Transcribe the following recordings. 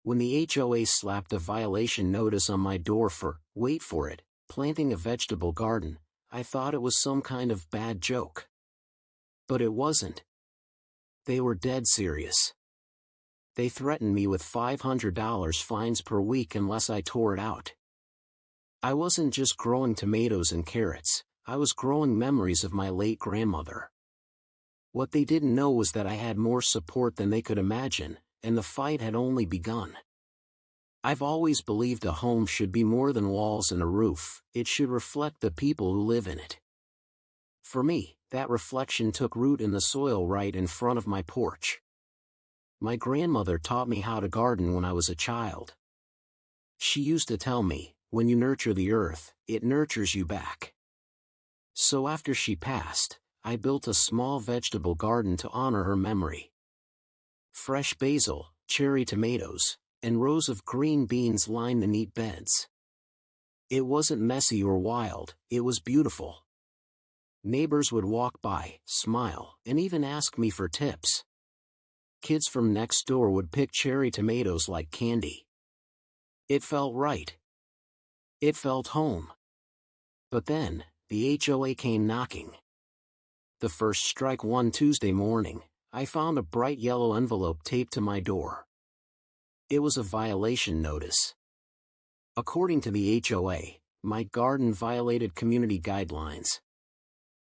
When the HOA slapped a violation notice on my door for, wait for it, planting a vegetable garden, I thought it was some kind of bad joke. But it wasn't. They were dead serious. They threatened me with $500 fines per week unless I tore it out. I wasn't just growing tomatoes and carrots, I was growing memories of my late grandmother. What they didn't know was that I had more support than they could imagine, and the fight had only begun. I've always believed a home should be more than walls and a roof, it should reflect the people who live in it. For me, that reflection took root in the soil right in front of my porch. My grandmother taught me how to garden when I was a child. She used to tell me, when you nurture the earth, it nurtures you back. So after she passed, I built a small vegetable garden to honor her memory. Fresh basil, cherry tomatoes, and rows of green beans lined the neat beds. It wasn't messy or wild, it was beautiful. Neighbors would walk by, smile, and even ask me for tips. Kids from next door would pick cherry tomatoes like candy. It felt right. It felt home. But then, the HOA came knocking. The first strike one Tuesday morning, I found a bright yellow envelope taped to my door. It was a violation notice. According to the HOA, my garden violated community guidelines.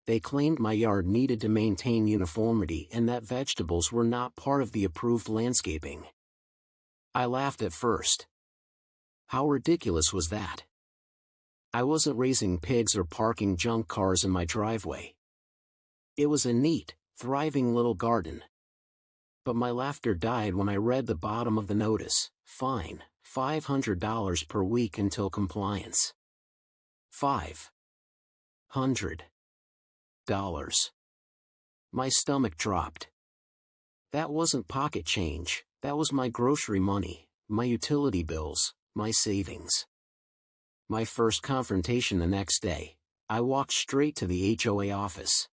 They claimed my yard needed to maintain uniformity and that vegetables were not part of the approved landscaping. I laughed at first. How ridiculous was that? I wasn't raising pigs or parking junk cars in my driveway. It was a neat, thriving little garden. But my laughter died when I read the bottom of the notice: fine, $500 per week until compliance. $500. My stomach dropped. That wasn't pocket change, that was my grocery money, my utility bills, my savings. My first confrontation the next day, I walked straight to the HOA office.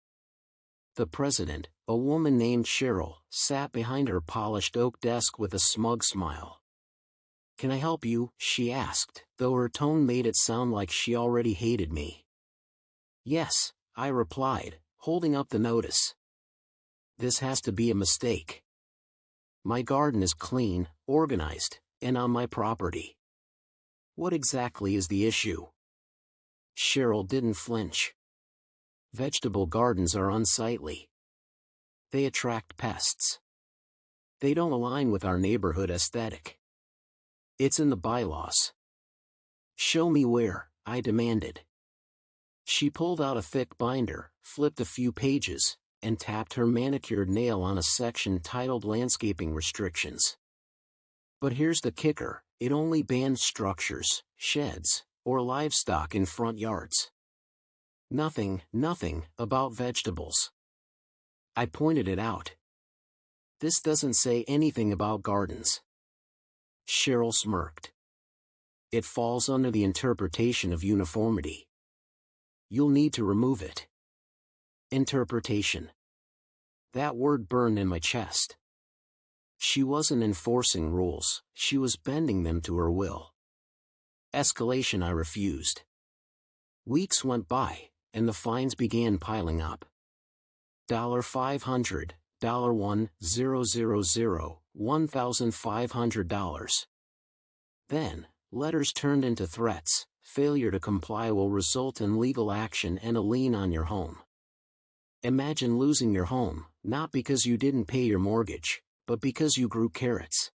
The president, a woman named Cheryl, sat behind her polished oak desk with a smug smile. "Can I help you?" she asked, though her tone made it sound like she already hated me. "Yes," I replied, holding up the notice. "This has to be a mistake. My garden is clean, organized, and on my property. What exactly is the issue?" Cheryl didn't flinch. "Vegetable gardens are unsightly. They attract pests. They don't align with our neighborhood aesthetic. It's in the bylaws." "Show me where," I demanded. She pulled out a thick binder, flipped a few pages, and tapped her manicured nail on a section titled Landscaping Restrictions. "But here's the kicker, it only bans structures, sheds, or livestock in front yards. Nothing about vegetables." I pointed it out. "This doesn't say anything about gardens." Cheryl smirked. "It falls under the interpretation of uniformity. You'll need to remove it." Interpretation. That word burned in my chest. She wasn't enforcing rules, she was bending them to her will. Escalation I refused. Weeks went by, and the fines began piling up. $500, $1,000, $1,500. Then, letters turned into threats. Failure to comply will result in legal action and a lien on your home. Imagine losing your home, not because you didn't pay your mortgage, but because you grew carrots.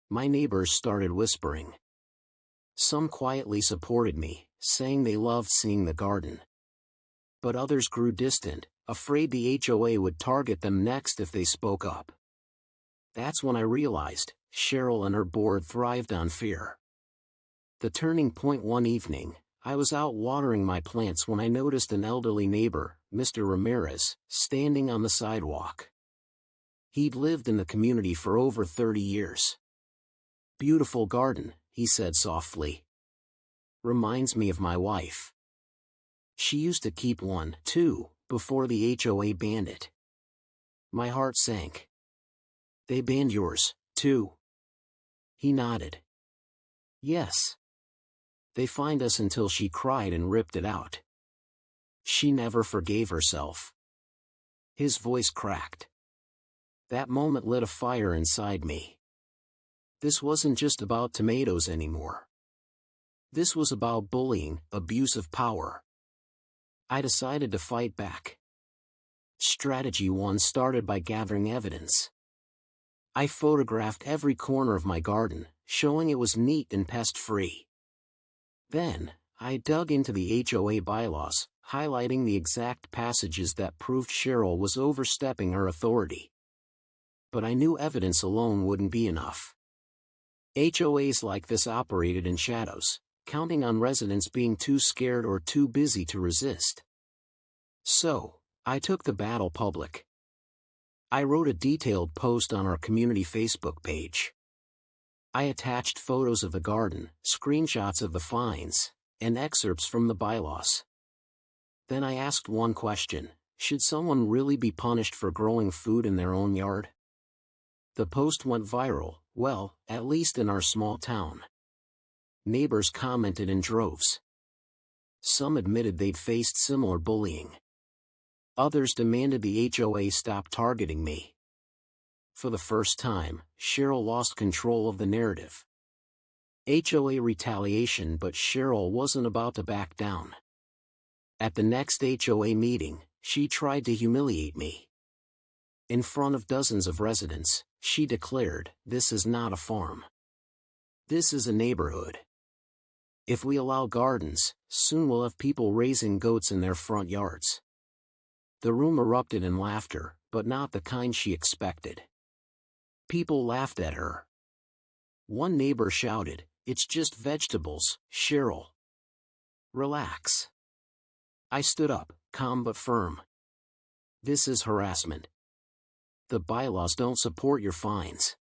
My neighbors started whispering. Some quietly supported me, saying they loved seeing the garden. But others grew distant, afraid the HOA would target them next if they spoke up. That's when I realized, Cheryl and her board thrived on fear. The turning point: one evening, I was out watering my plants when I noticed an elderly neighbor, Mr. Ramirez, standing on the sidewalk. He'd lived in the community for over 30 years. "Beautiful garden," he said softly. "Reminds me of my wife. She used to keep one, too, before the HOA banned it." My heart sank. "They banned yours, too?" He nodded. Yes. They fined us until she cried and ripped it out. She never forgave herself. His voice cracked. That moment lit a fire inside me. This wasn't just about tomatoes anymore. This was about bullying, abuse of power. I decided to fight back. Strategy 1 started by gathering evidence. I photographed every corner of my garden, showing it was neat and pest-free. Then, I dug into the HOA bylaws, highlighting the exact passages that proved Cheryl was overstepping her authority. But I knew evidence alone wouldn't be enough. HOAs like this operated in shadows, counting on residents being too scared or too busy to resist. So, I took the battle public. I wrote a detailed post on our community Facebook page. I attached photos of the garden, screenshots of the fines, and excerpts from the bylaws. Then I asked one question: should someone really be punished for growing food in their own yard? The post went viral, well, at least in our small town. Neighbors commented in droves. Some admitted they'd faced similar bullying. Others demanded the HOA stop targeting me. For the first time, Cheryl lost control of the narrative. HOA retaliation, but Cheryl wasn't about to back down. At the next HOA meeting, she tried to humiliate me. In front of dozens of residents, she declared, "This is not a farm. This is a neighborhood. If we allow gardens, soon we'll have people raising goats in their front yards." The room erupted in laughter, but not the kind she expected. People laughed at her. One neighbor shouted, "It's just vegetables, Cheryl. Relax." I stood up, calm but firm. This is harassment. The bylaws don't support your fines.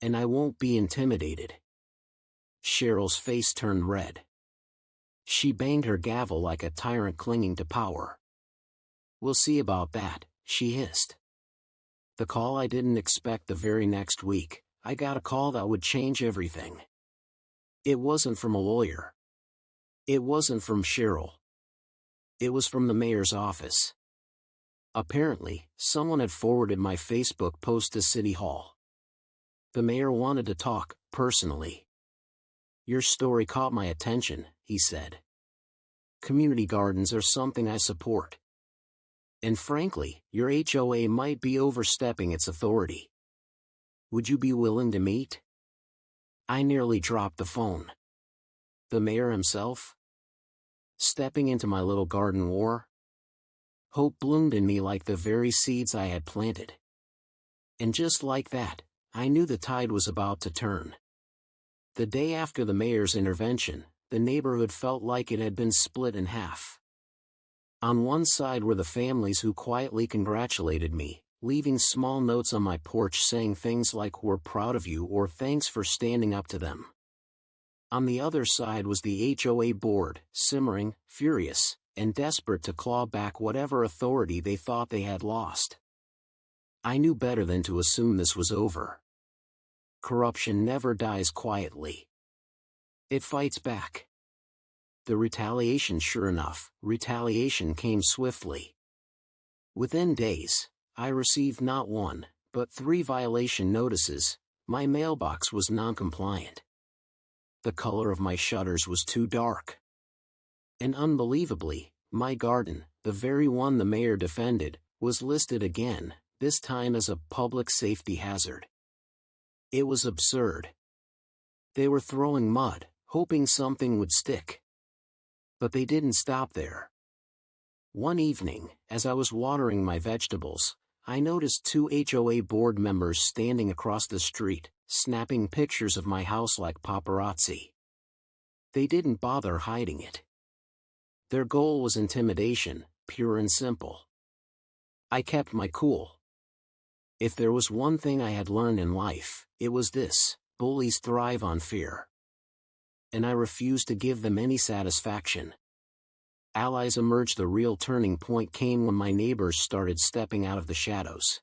And I won't be intimidated. Cheryl's face turned red. She banged her gavel like a tyrant clinging to power. "We'll see about that," she hissed. The call I didn't expect. The very next week, I got a call that would change everything. It wasn't from a lawyer. It wasn't from Cheryl. It was from the mayor's office. Apparently, someone had forwarded my Facebook post to City Hall. The mayor wanted to talk, personally. "Your story caught my attention," he said. "Community gardens are something I support. And frankly, your HOA might be overstepping its authority. Would you be willing to meet?" I nearly dropped the phone. The mayor himself? Stepping into my little garden war? Hope bloomed in me like the very seeds I had planted. And just like that, I knew the tide was about to turn. The day after the mayor's intervention, the neighborhood felt like it had been split in half. On one side were the families who quietly congratulated me, leaving small notes on my porch saying things like "We're proud of you" or "Thanks for standing up to them." On the other side was the HOA board, simmering, furious, and desperate to claw back whatever authority they thought they had lost. I knew better than to assume this was over. Corruption never dies quietly. It fights back. The retaliation, sure enough, retaliation came swiftly. Within days, I received not one, but 3 violation notices. My mailbox was non-compliant. The color of my shutters was too dark. And unbelievably, my garden, the very one the mayor defended, was listed again, this time as a public safety hazard. It was absurd. They were throwing mud, hoping something would stick. But they didn't stop there. One evening, as I was watering my vegetables, I noticed 2 HOA board members standing across the street, snapping pictures of my house like paparazzi. They didn't bother hiding it. Their goal was intimidation, pure and simple. I kept my cool. If there was one thing I had learned in life, it was this: bullies thrive on fear. And I refused to give them any satisfaction. Allies emerged. The real turning point came when my neighbors started stepping out of the shadows.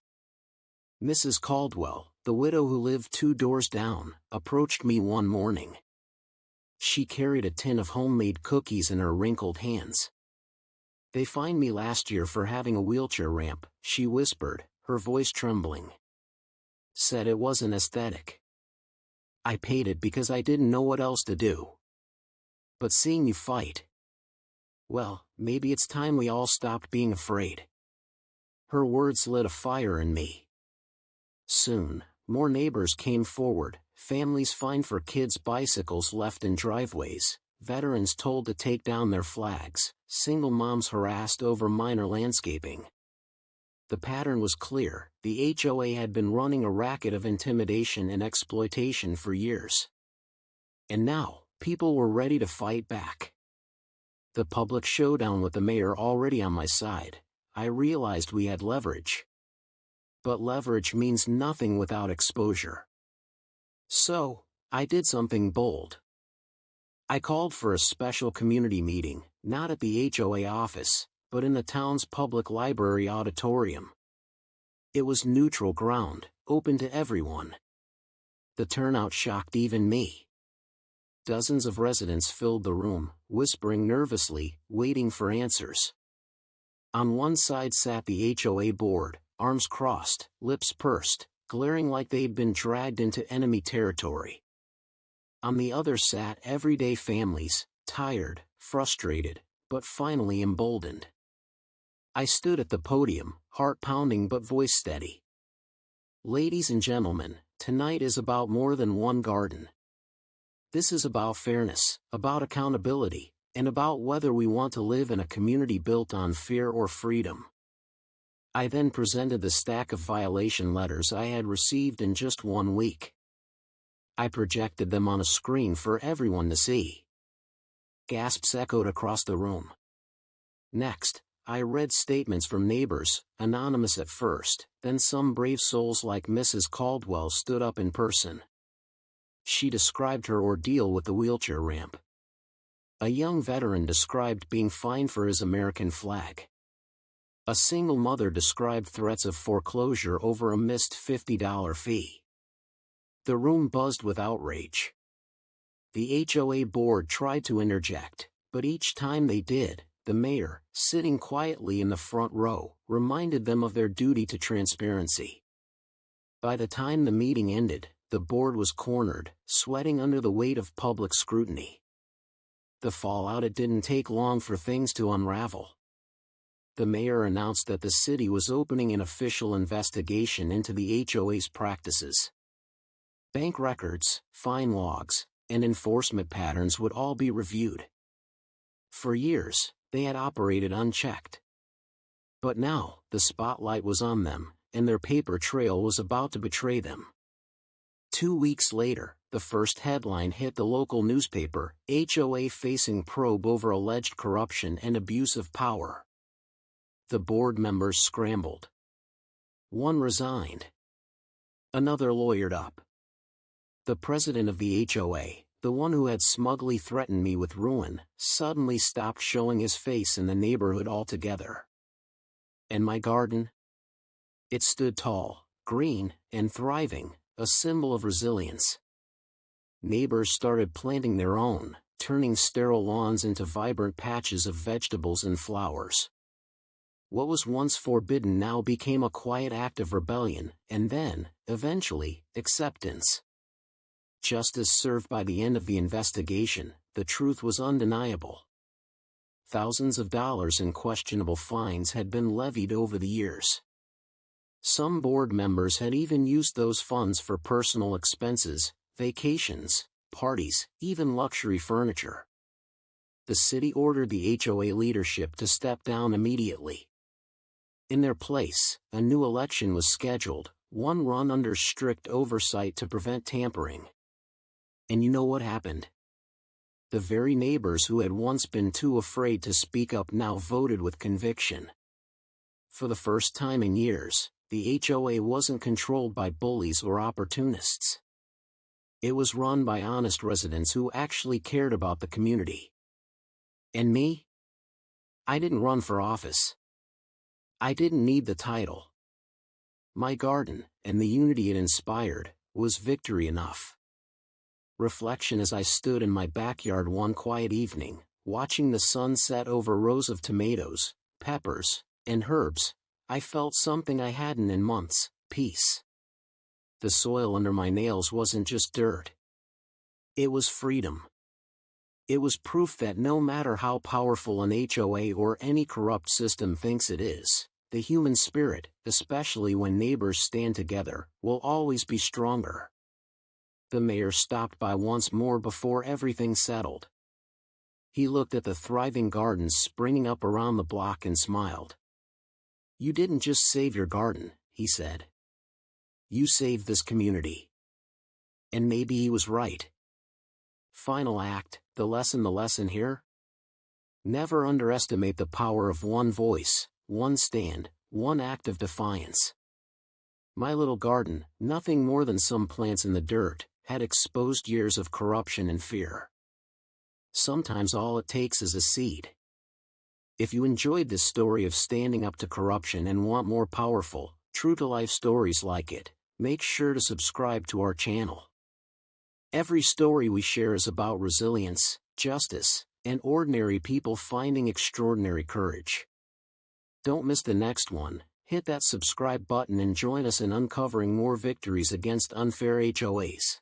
Mrs. Caldwell, the widow who lived 2 doors down, approached me one morning. She carried a tin of homemade cookies in her wrinkled hands. "They fined me last year for having a wheelchair ramp," she whispered, her voice trembling. "Said it wasn't aesthetic. I paid it because I didn't know what else to do. But seeing you fight, well, maybe it's time we all stopped being afraid." Her words lit a fire in me. Soon, more neighbors came forward, families fined for kids' bicycles left in driveways, veterans told to take down their flags, single moms harassed over minor landscaping. The pattern was clear: the HOA had been running a racket of intimidation and exploitation for years. And now, people were ready to fight back. The public showdown with the mayor already on my side, I realized we had leverage. But leverage means nothing without exposure. So, I did something bold. I called for a special community meeting, not at the HOA office, but in the town's public library auditorium. It was neutral ground, open to everyone. The turnout shocked even me. Dozens of residents filled the room, whispering nervously, waiting for answers. On one side sat the HOA board, arms crossed, lips pursed, glaring like they'd been dragged into enemy territory. On the other sat everyday families, tired, frustrated, but finally emboldened. I stood at the podium, heart pounding but voice steady. "Ladies and gentlemen, tonight is about more than one garden. This is about fairness, about accountability, and about whether we want to live in a community built on fear or freedom." I then presented the stack of violation letters I had received in just 1 week. I projected them on a screen for everyone to see. Gasps echoed across the room. Next, I read statements from neighbors, anonymous at first, then some brave souls like Mrs. Caldwell stood up in person. She described her ordeal with the wheelchair ramp. A young veteran described being fined for his American flag. A single mother described threats of foreclosure over a missed $50 fee. The room buzzed with outrage. The HOA board tried to interject, but each time they did, the mayor, sitting quietly in the front row, reminded them of their duty to transparency. By the time the meeting ended, the board was cornered, sweating under the weight of public scrutiny. The fallout: it didn't take long for things to unravel. The mayor announced that the city was opening an official investigation into the HOA's practices. Bank records, fine logs, and enforcement patterns would all be reviewed. For years, they had operated unchecked. But now, the spotlight was on them, and their paper trail was about to betray them. 2 weeks later, the first headline hit the local newspaper: HOA facing probe over alleged corruption and abuse of power. The board members scrambled. One resigned. Another lawyered up. The president of the HOA, the one who had smugly threatened me with ruin, suddenly stopped showing his face in the neighborhood altogether. And my garden? It stood tall, green, and thriving, a symbol of resilience. Neighbors started planting their own, turning sterile lawns into vibrant patches of vegetables and flowers. What was once forbidden now became a quiet act of rebellion, and then, eventually, acceptance. Justice served. By the end of the investigation, the truth was undeniable. Thousands of dollars in questionable fines had been levied over the years. Some board members had even used those funds for personal expenses, vacations, parties, even luxury furniture. The city ordered the HOA leadership to step down immediately. In their place, a new election was scheduled, one run under strict oversight to prevent tampering. And you know what happened? The very neighbors who had once been too afraid to speak up now voted with conviction. For the first time in years, the HOA wasn't controlled by bullies or opportunists. It was run by honest residents who actually cared about the community. And me? I didn't run for office. I didn't need the title. My garden, and the unity it inspired, was victory enough. Reflection: as I stood in my backyard one quiet evening, watching the sun set over rows of tomatoes, peppers, and herbs, I felt something I hadn't in months: peace. The soil under my nails wasn't just dirt. It was freedom. It was proof that no matter how powerful an HOA or any corrupt system thinks it is, the human spirit, especially when neighbors stand together, will always be stronger. The mayor stopped by once more before everything settled. He looked at the thriving gardens springing up around the block and smiled. "You didn't just save your garden," he said. "You saved this community." And maybe he was right. Final act, the lesson here? Never underestimate the power of one voice, one stand, one act of defiance. My little garden, nothing more than some plants in the dirt, had exposed years of corruption and fear. Sometimes all it takes is a seed. If you enjoyed this story of standing up to corruption and want more powerful, true-to-life stories like it, make sure to subscribe to our channel. Every story we share is about resilience, justice, and ordinary people finding extraordinary courage. Don't miss the next one. Hit that subscribe button and join us in uncovering more victories against unfair HOAs.